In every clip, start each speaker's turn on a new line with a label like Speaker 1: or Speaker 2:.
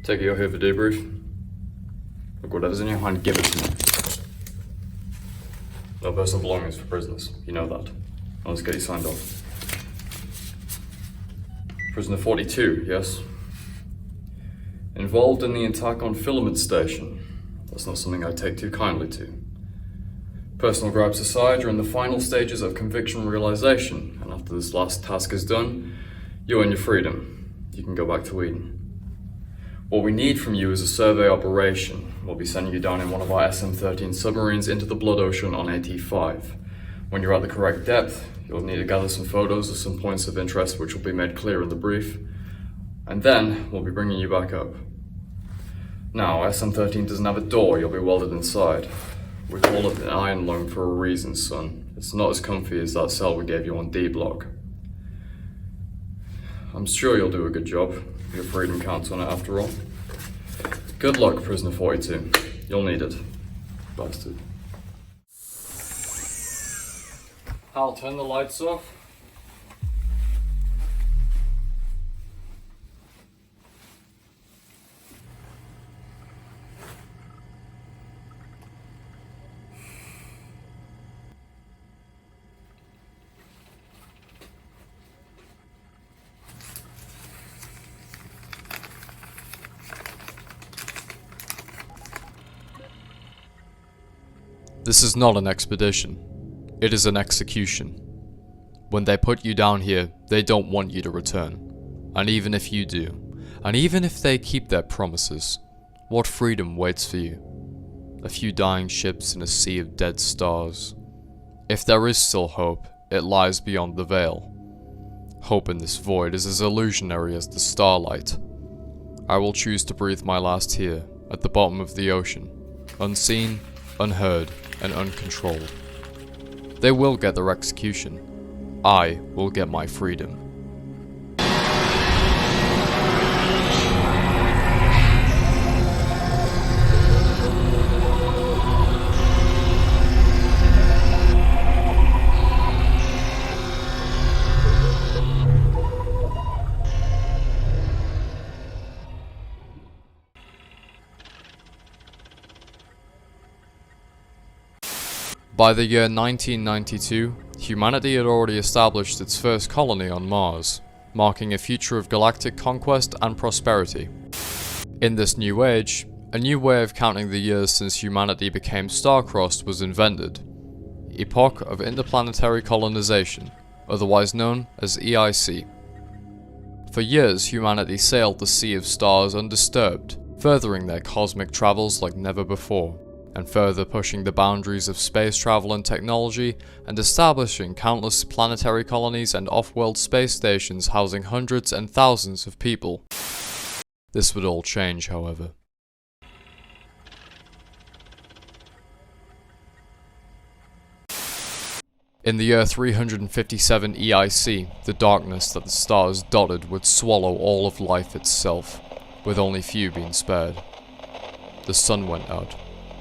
Speaker 1: Take it you're here for debrief. Look, whatever's in your hand, give it to me. No personal belongings for prisoners. You know that. Now let's get you signed off. Prisoner 42, yes? Involved in the attack on Filament Station. That's not something I take too kindly to. Personal gripes aside, you're in the final stages of conviction realization, and after this last task is done, you earn your freedom. You can go back to Eden. What we need from you is a survey operation. We'll be sending you down in one of our SM-13 submarines into the Blood Ocean on AT-5. When you're at the correct depth, you'll need to gather some photos of some points of interest which will be made clear in the brief, and then we'll be bringing you back up. Now, SM-13 doesn't have a door, you'll be welded inside. We call it an iron lung for a reason, son. It's not as comfy as that cell we gave you on D-Block. I'm sure you'll do a good job. Your freedom counts on it after all. Good luck, Prisoner 42. You'll need it. Bastard. I'll turn the lights off.
Speaker 2: This is not an expedition. It is an execution. When they put you down here, they don't want you to return. And even if you do, and even if they keep their promises, what freedom waits for you? A few dying ships in a sea of dead stars. If there is still hope, it lies beyond the veil. Hope in this void is as illusionary as the starlight. I will choose to breathe my last here, at the bottom of the ocean, unseen, unheard, and uncontrolled. They will get their execution. I will get my freedom. By the year 1992, humanity had already established its first colony on Mars, marking a future of galactic conquest and prosperity. In this new age, a new way of counting the years since humanity became star-crossed was invented. Epoch of Interplanetary Colonization, otherwise known as EIC. For years, humanity sailed the sea of stars undisturbed, furthering their cosmic travels like never before, and further pushing the boundaries of space travel and technology, and establishing countless planetary colonies and off-world space stations housing hundreds and thousands of people. This would all change, however. In the year 357 EIC, the darkness that the stars dotted would swallow all of life itself, with only few being spared. The sun went out,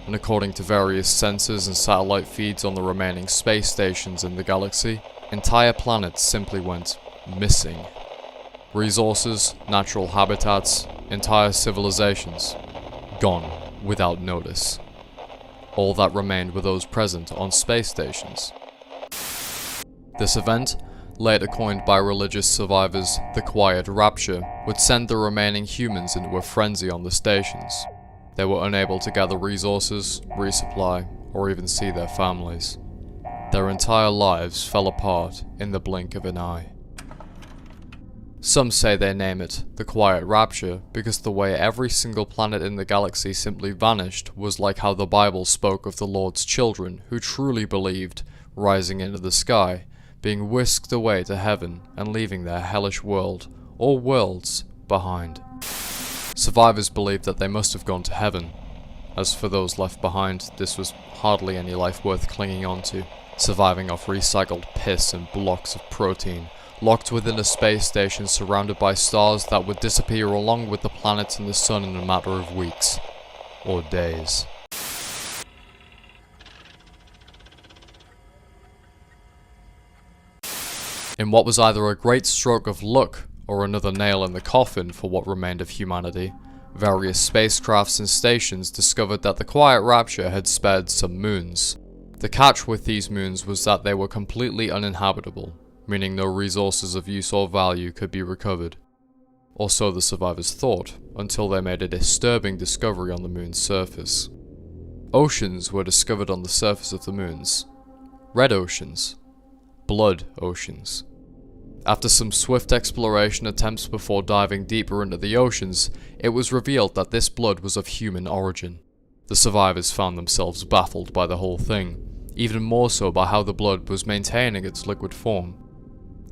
Speaker 2: and according to various sensors and satellite feeds on the remaining space stations in the galaxy, entire planets simply went missing. Resources, natural habitats, entire civilizations, gone without notice. All that remained were those present on space stations. This event, later coined by religious survivors the Quiet Rapture, would send the remaining humans into a frenzy on the stations. They were unable to gather resources, resupply, or even see their families. Their entire lives fell apart in the blink of an eye. Some say they name it the Quiet Rapture because the way every single planet in the galaxy simply vanished was like how the Bible spoke of the Lord's children who truly believed, rising into the sky, being whisked away to heaven and leaving their hellish world, or worlds, behind. Survivors believed that they must have gone to heaven. As for those left behind, this was hardly any life worth clinging on to, surviving off recycled piss and blocks of protein, locked within a space station surrounded by stars that would disappear along with the planets and the sun in a matter of weeks, or days. In what was either a great stroke of luck or another nail in the coffin for what remained of humanity, Various spacecrafts and stations discovered that the Quiet Rapture had spared some moons. The catch with these moons was that they were completely uninhabitable, meaning no resources of use or value could be recovered. Or so the survivors thought, until they made a disturbing discovery on the moon's surface. Oceans were discovered on the surface of the moons. Red oceans. Blood oceans. After some swift exploration attempts before diving deeper into the oceans, it was revealed that this blood was of human origin. The survivors found themselves baffled by the whole thing, even more so by how the blood was maintaining its liquid form.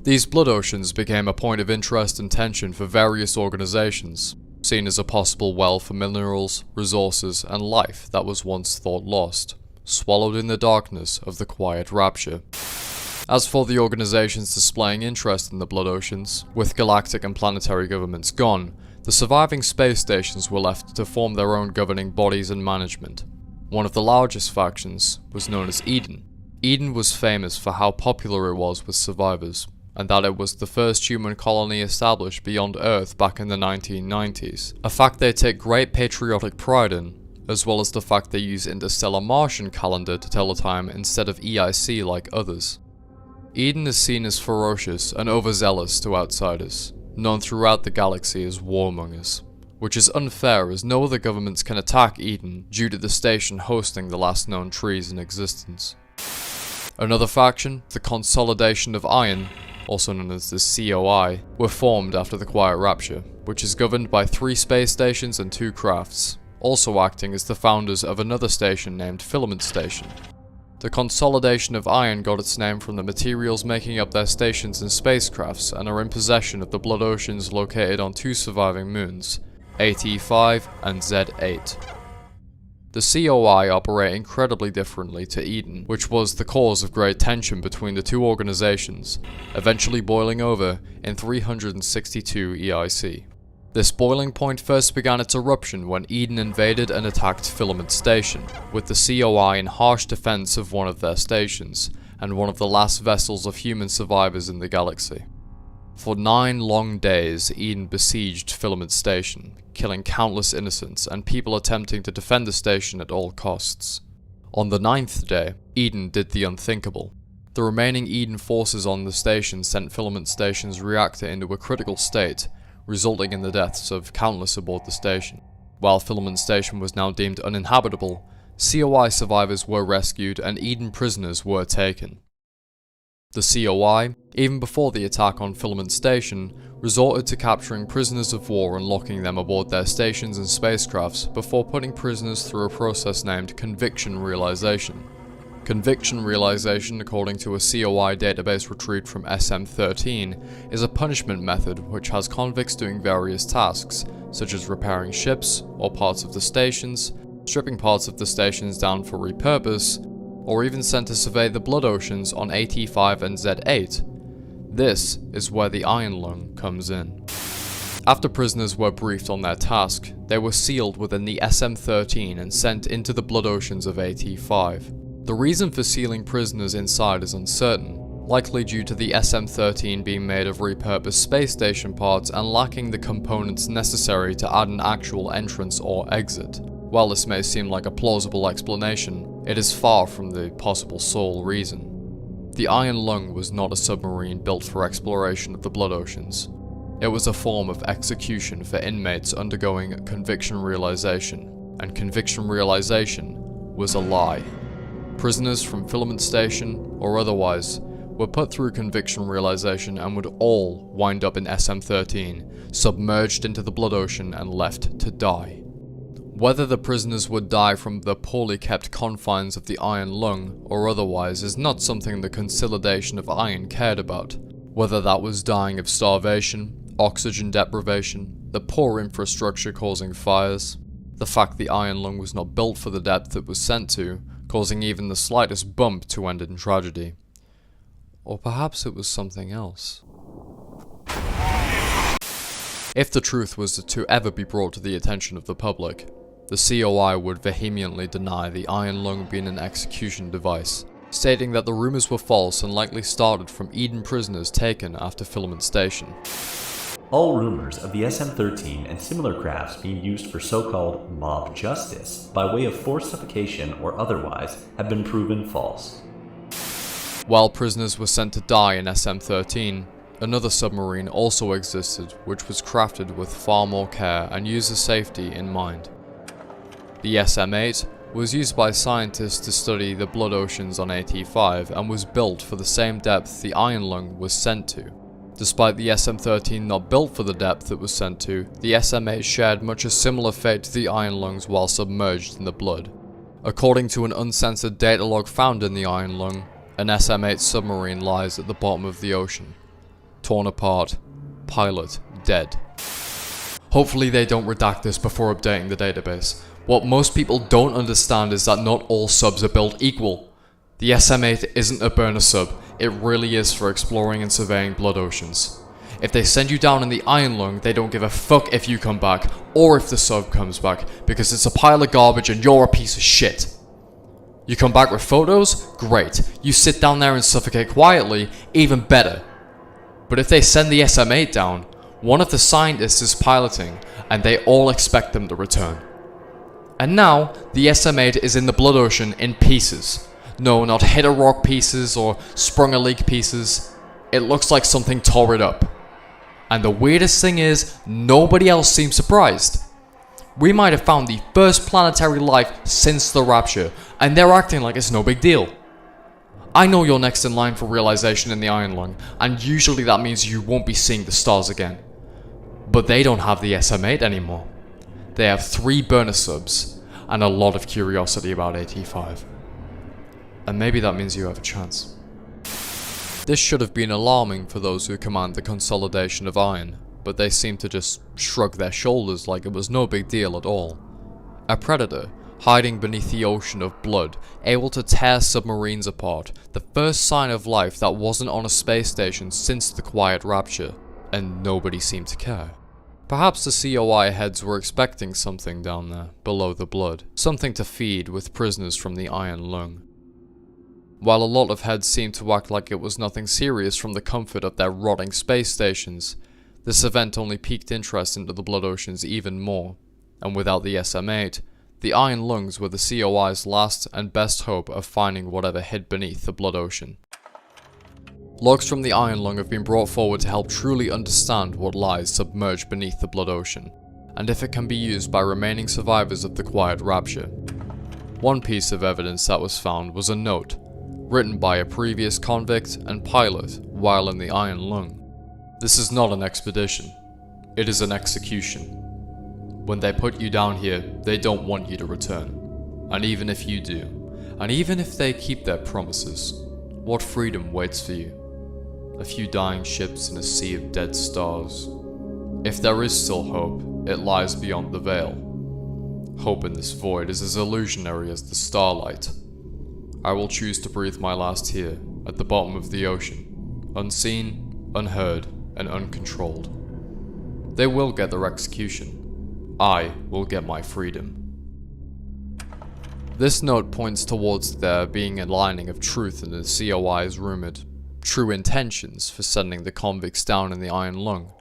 Speaker 2: These blood oceans became a point of interest and tension for various organizations, seen as a possible well for minerals, resources, and life that was once thought lost, swallowed in the darkness of the Quiet Rapture. As for the organizations displaying interest in the blood oceans, with galactic and planetary governments gone, the surviving space stations were left to form their own governing bodies and management. One of the largest factions was known as Eden. Eden was famous for how popular it was with survivors, and that it was the first human colony established beyond Earth back in the 1990s, a fact they take great patriotic pride in, as well as the fact they use interstellar Martian calendar to tell the time instead of EIC like others. Eden is seen as ferocious and overzealous to outsiders, known throughout the galaxy as warmongers, which is unfair as no other governments can attack Eden due to the station hosting the last known trees in existence. Another faction, the Consolidation of Iron, also known as the COI, were formed after the Quiet Rapture, which is governed by 3 space stations and 2 crafts, also acting as the founders of another station named Filament Station. The Consolidation of Iron got its name from the materials making up their stations and spacecrafts and are in possession of the blood oceans located on 2 surviving moons, AT5 and Z8. The COI operate incredibly differently to Eden, which was the cause of great tension between the 2 organizations, eventually boiling over in 362 EIC. This boiling point first began its eruption when Eden invaded and attacked Filament Station, with the COI in harsh defense of one of their stations, and one of the last vessels of human survivors in the galaxy. For 9 long days, Eden besieged Filament Station, killing countless innocents and people attempting to defend the station at all costs. On the 9th day, Eden did the unthinkable. The remaining Eden forces on the station sent Filament Station's reactor into a critical state, resulting in the deaths of countless aboard the station. While Filament Station was now deemed uninhabitable, COI survivors were rescued and Eden prisoners were taken. The COI, even before the attack on Filament Station, resorted to capturing prisoners of war and locking them aboard their stations and spacecrafts before putting prisoners through a process named conviction realization. Conviction realization, according to a COI database retrieved from SM13, is a punishment method which has convicts doing various tasks, such as repairing ships or parts of the stations, stripping parts of the stations down for repurpose, or even sent to survey the blood oceans on AT5 and Z8. This is where the Iron Lung comes in. After prisoners were briefed on their task, they were sealed within the SM13 and sent into the blood oceans of AT5. The reason for sealing prisoners inside is uncertain, likely due to the SM13 being made of repurposed space station parts and lacking the components necessary to add an actual entrance or exit. While this may seem like a plausible explanation, it is far from the possible sole reason. The Iron Lung was not a submarine built for exploration of the blood oceans. It was a form of execution for inmates undergoing conviction realization, and conviction realization was a lie. Prisoners from Filament Station, or otherwise, were put through conviction realization and would all wind up in SM13, submerged into the blood ocean and left to die. Whether the prisoners would die from the poorly kept confines of the Iron Lung or otherwise is not something the Consolidation of Iron cared about. Whether that was dying of starvation, oxygen deprivation, the poor infrastructure causing fires, the fact the Iron Lung was not built for the depth it was sent to, causing even the slightest bump to end in tragedy. Or perhaps it was something else. If the truth was to ever be brought to the attention of the public, the COI would vehemently deny the Iron Lung being an execution device, stating that the rumors were false and likely started from Eden prisoners taken after Filament Station.
Speaker 3: All rumors of the SM-13 and similar crafts being used for so-called mob justice by way of forced suffocation or otherwise have been proven false.
Speaker 2: While prisoners were sent to die in SM-13, another submarine also existed which was crafted with far more care and user safety in mind. The SM-8 was used by scientists to study the blood oceans on AT5 and was built for the same depth the Iron Lung was sent to. Despite the SM-13 not built for the depth it was sent to, the SM-8 shared much a similar fate to the Iron Lungs while submerged in the blood. According to an uncensored data log found in the Iron Lung, an SM-8 submarine lies at the bottom of the ocean. Torn apart, pilot dead. Hopefully they don't redact this before updating the database. What most people don't understand is that not all subs are built equal. The SM-8 isn't a burner sub, it really is for exploring and surveying blood oceans. If they send you down in the Iron Lung, they don't give a fuck if you come back, or if the sub comes back, because it's a pile of garbage and you're a piece of shit. You come back with photos? Great. You sit down there and suffocate quietly? Even better. But if they send the SM-8 down, one of the scientists is piloting, and they all expect them to return. And now, the SM-8 is in the blood ocean in pieces. No, not hit a rock pieces or sprung a leak pieces. It looks like something tore it up. And the weirdest thing is, nobody else seems surprised. We might have found the first planetary life since the Rapture, and they're acting like it's no big deal. I know you're next in line for realization in the Iron Lung, and usually that means you won't be seeing the stars again. But they don't have the SM-8 anymore. They have 3 burner subs, and a lot of curiosity about AT5. And maybe that means you have a chance. This should have been alarming for those who command the consolidation of iron, but they seem to just shrug their shoulders like it was no big deal at all. A predator, hiding beneath the ocean of blood, able to tear submarines apart, the first sign of life that wasn't on a space station since the Quiet Rapture, and nobody seemed to care. Perhaps the COI heads were expecting something down there, below the blood, something to feed with prisoners from the Iron Lung. While a lot of heads seemed to act like it was nothing serious from the comfort of their rotting space stations, this event only piqued interest into the blood oceans even more, and without the SM-8, the Iron Lungs were the COI's last and best hope of finding whatever hid beneath the blood ocean. Logs from the Iron Lung have been brought forward to help truly understand what lies submerged beneath the blood ocean, and if it can be used by remaining survivors of the Quiet Rapture. One piece of evidence that was found was a note, written by a previous convict and pilot while in the Iron Lung. This is not an expedition, it is an execution. When they put you down here, they don't want you to return. And even if you do, and even if they keep their promises, what freedom waits for you? A few dying ships in a sea of dead stars. If there is still hope, it lies beyond the veil. Hope in this void is as illusionary as the starlight. I will choose to breathe my last here, at the bottom of the ocean, unseen, unheard, and uncontrolled. They will get their execution. I will get my freedom. This note points towards there being a lining of truth in the COI's rumored true intentions for sending the convicts down in the Iron Lung,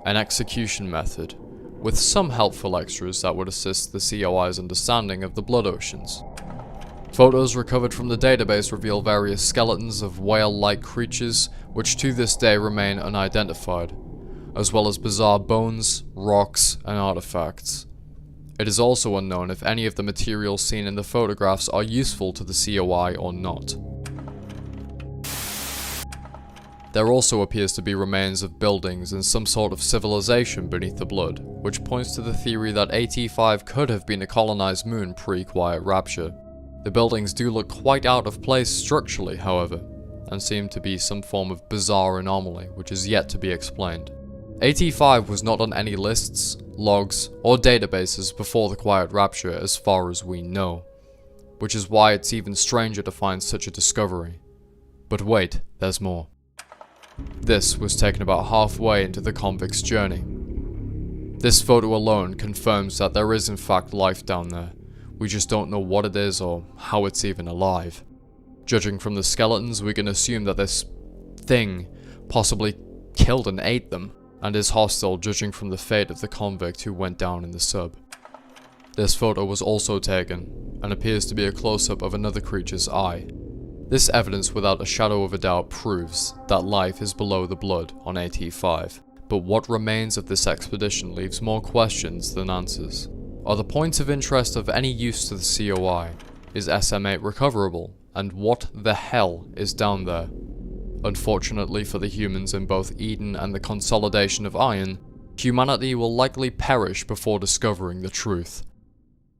Speaker 2: an execution method, with some helpful extras that would assist the COI's understanding of the blood oceans. Photos recovered from the database reveal various skeletons of whale-like creatures which to this day remain unidentified, as well as bizarre bones, rocks, and artifacts. It is also unknown if any of the materials seen in the photographs are useful to the COI or not. There also appears to be remains of buildings and some sort of civilization beneath the blood, which points to the theory that AT5 could have been a colonized moon pre-Quiet Rapture. The buildings do look quite out of place structurally, however, and seem to be some form of bizarre anomaly which is yet to be explained. AT5 was not on any lists, logs, or databases before the Quiet Rapture as far as we know, which is why it's even stranger to find such a discovery. But wait, there's more. This was taken about halfway into the convict's journey. This photo alone confirms that there is in fact life down there. We just don't know what it is or how it's even alive. Judging from the skeletons, we can assume that this thing possibly killed and ate them. and is hostile judging from the fate of the convict who went down in the sub. This photo was also taken, and appears to be a close-up of another creature's eye. This evidence without a shadow of a doubt proves that life is below the blood on AT5, but what remains of this expedition leaves more questions than answers. Are the points of interest of any use to the COI? Is SM8 recoverable? And what the hell is down there? Unfortunately for the humans in both Eden and the consolidation of Iron, humanity will likely perish before discovering the truth.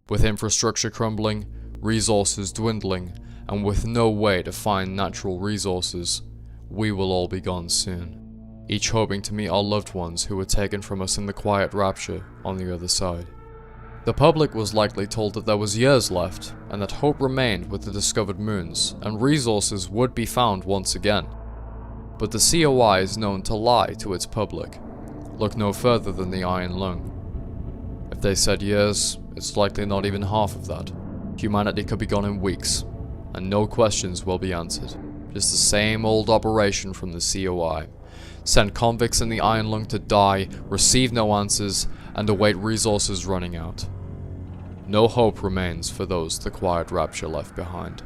Speaker 2: With infrastructure crumbling, resources dwindling, and with no way to find natural resources, we will all be gone soon, each hoping to meet our loved ones who were taken from us in the quiet rapture on the other side. The public was likely told that there was years left, and that hope remained with the discovered moons, and resources would be found once again. But the COI is known to lie to its public. Look no further than the Iron Lung. If they said years, it's likely not even half of that. Humanity could be gone in weeks, and no questions will be answered. Just the same old operation from the COI. Send convicts in the Iron Lung to die, receive no answers, and await resources running out. No hope remains for those the quiet rapture left behind.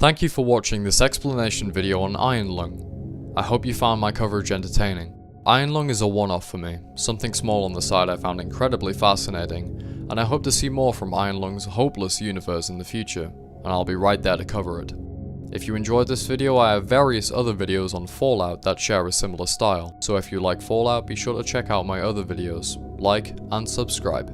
Speaker 2: Thank you for watching this explanation video on Iron Lung. I hope you found my coverage entertaining. Iron Lung is a one-off for me, something small on the side I found incredibly fascinating, and I hope to see more from Iron Lung's hopeless universe in the future, and I'll be right there to cover it. If you enjoyed this video, I have various other videos on Fallout that share a similar style, so if you like Fallout, be sure to check out my other videos, like and subscribe.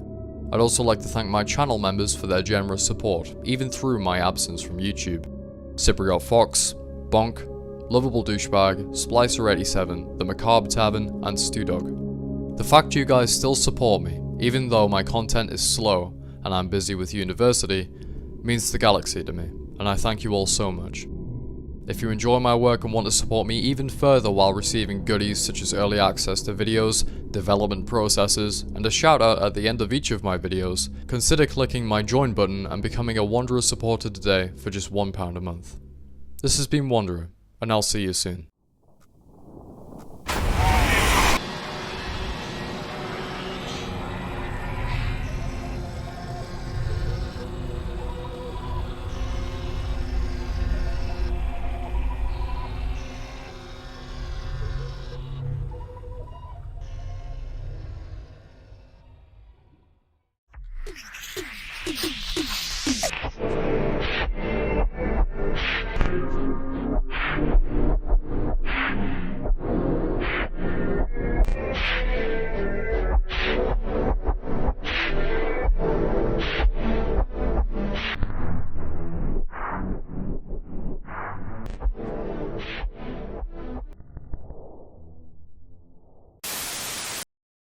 Speaker 2: I'd also like to thank my channel members for their generous support, even through my absence from YouTube. Cypriot Fox, Bonk, Lovable Douchebag, Splicer87, The Macabre Tavern, and Stewdog. The fact you guys still support me, even though my content is slow and I'm busy with university, means the galaxy to me, and I thank you all so much. If you enjoy my work and want to support me even further while receiving goodies such as early access to videos, development processes, and a shout out at the end of each of my videos, consider clicking my join button and becoming a Wanderer supporter today for just £1 a month. This has been Wanderer, and I'll see you soon.